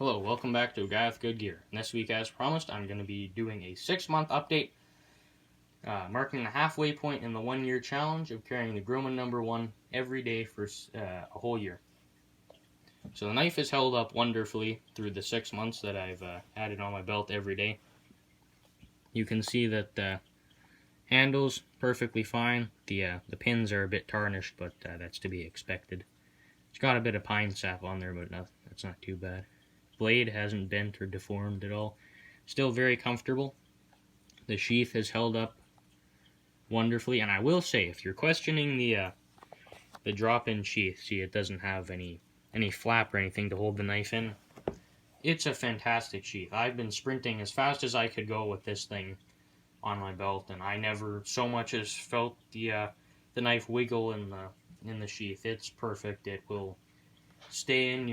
Hello, welcome back to A Guy with Good Gear. This week, as promised, I'm going to be doing a 6-month update, marking the halfway point in the 1-year challenge of carrying the Grohmann number 1 every day for a whole year. So the knife is held up wonderfully through the 6 months that I've had it on my belt every day. You can see that the handle's perfectly fine. The pins are a bit tarnished, but that's to be expected. It's got a bit of pine sap on there, but that's not too bad. Blade hasn't bent or deformed at all. Still very comfortable. The sheath has held up wonderfully, and I will say, if you're questioning the drop-in sheath, see it doesn't have any flap or anything to hold the knife in. It's a fantastic sheath. I've been sprinting as fast as I could go with this thing on my belt, and I never so much as felt the knife wiggle in the sheath. It's perfect. It will stay in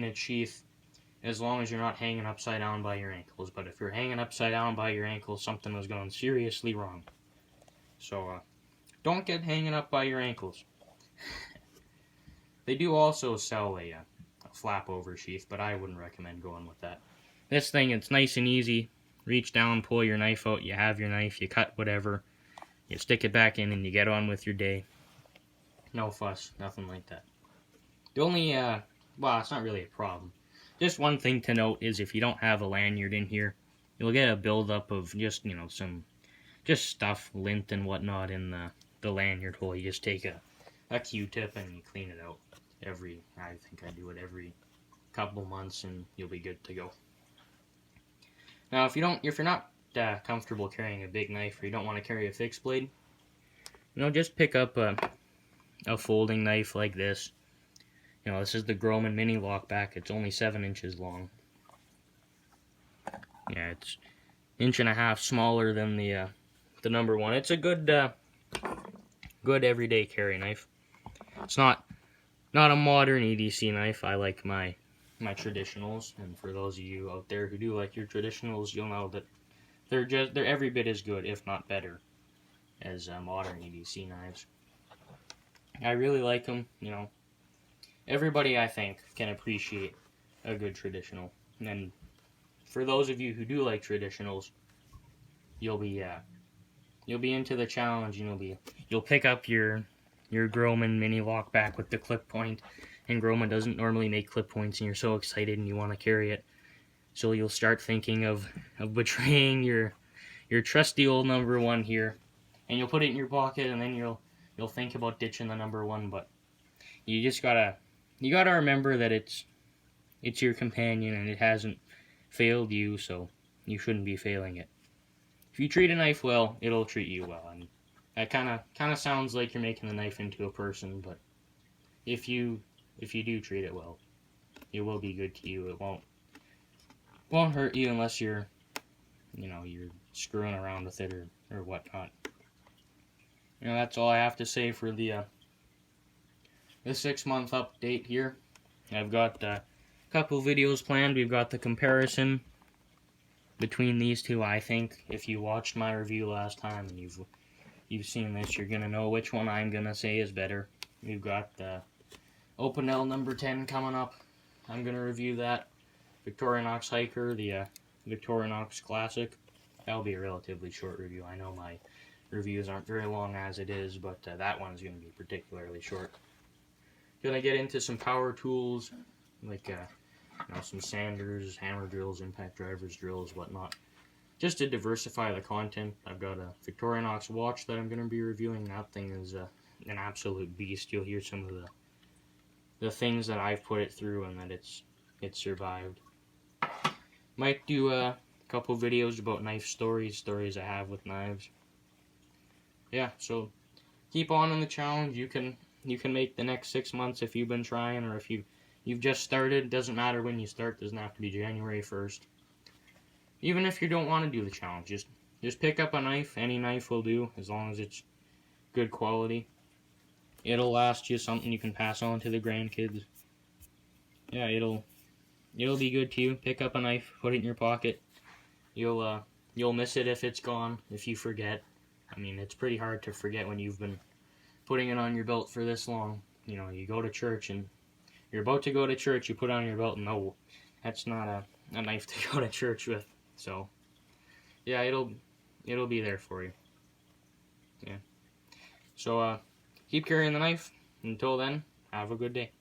its sheath as long as you're not hanging upside down by your ankles. But if you're hanging upside down by your ankles, something was going seriously wrong. So don't get hanging up by your ankles. They do also sell a flap over sheath, but I wouldn't recommend going with that. This thing, it's nice and easy. Reach down, pull your knife out, you have your knife, you cut whatever, you stick it back in, and you get on with your day. No fuss, nothing like that. The only well, it's not really a problem. Just one thing to note is if you don't have a lanyard in here, you'll get a buildup of just, some stuff, lint and whatnot in the lanyard hole. You just take a Q-tip and you clean it out I think I do it every couple months, and you'll be good to go. Now, if you're not comfortable carrying a big knife, or you don't want to carry a fixed blade, just pick up a folding knife like this. This is the Grohmann Mini Lockback. It's only 7 inches long. Yeah, it's 1.5 inches smaller than the number 1. It's a good everyday carry knife. It's not a modern EDC knife. I like my traditionals, and for those of you out there who do like your traditionals, you'll know that they're every bit as good, if not better, as modern EDC knives. I really like them. Everybody, I think, can appreciate a good traditional. And for those of you who do like traditionals, you'll be into the challenge, and you'll pick up your Grohmann Mini Lockback with the clip point. And Grohmann doesn't normally make clip points, and you're so excited and you want to carry it. So you'll start thinking of betraying your trusty old number 1 here, and you'll put it in your pocket, and then you'll think about ditching the number 1, but you just gotta remember that it's your companion, and it hasn't failed you, so you shouldn't be failing it. If you treat a knife well, it'll treat you well, and that kind of sounds like you're making the knife into a person, but if you do treat it well, it will be good to you. It won't hurt you unless you're screwing around with it or whatnot. That's all I have to say for the 6-month update here. I've got a couple videos planned. We've got the comparison between these two. I think if you watched my review last time and you've seen this, you're gonna know which one I'm gonna say is better. We've got the Opinel number 10 coming up. I'm gonna review that. Victorinox Hiker, the Victorinox Classic. That'll be a relatively short review. I know my reviews aren't very long as it is, but that one's going to be particularly short. Gonna get into some power tools, like some sanders, hammer drills, impact drivers, drills, whatnot. Just to diversify the content, I've got a Victorinox watch that I'm going to be reviewing. That thing is an absolute beast. You'll hear some of the things that I've put it through and that it's survived. Might do a couple videos about knife stories I have with knives. Yeah, so keep on in the challenge. You can make the next 6 months if you've been trying, or if you've just started. Doesn't matter when you start. Doesn't have to be January 1st. Even if you don't want to do the challenge, just pick up a knife. Any knife will do, as long as it's good quality. It'll last you, something you can pass on to the grandkids. Yeah, it'll be good to you. Pick up a knife, put it in your pocket. You'll miss it if it's gone, if you forget. I mean, it's pretty hard to forget when you've been putting it on your belt for this long. You go to church and You're about to go to church, you put on your belt. No, that's not a knife to go to church with. So, yeah, it'll be there for you. Yeah. So, keep carrying the knife. Until then, have a good day.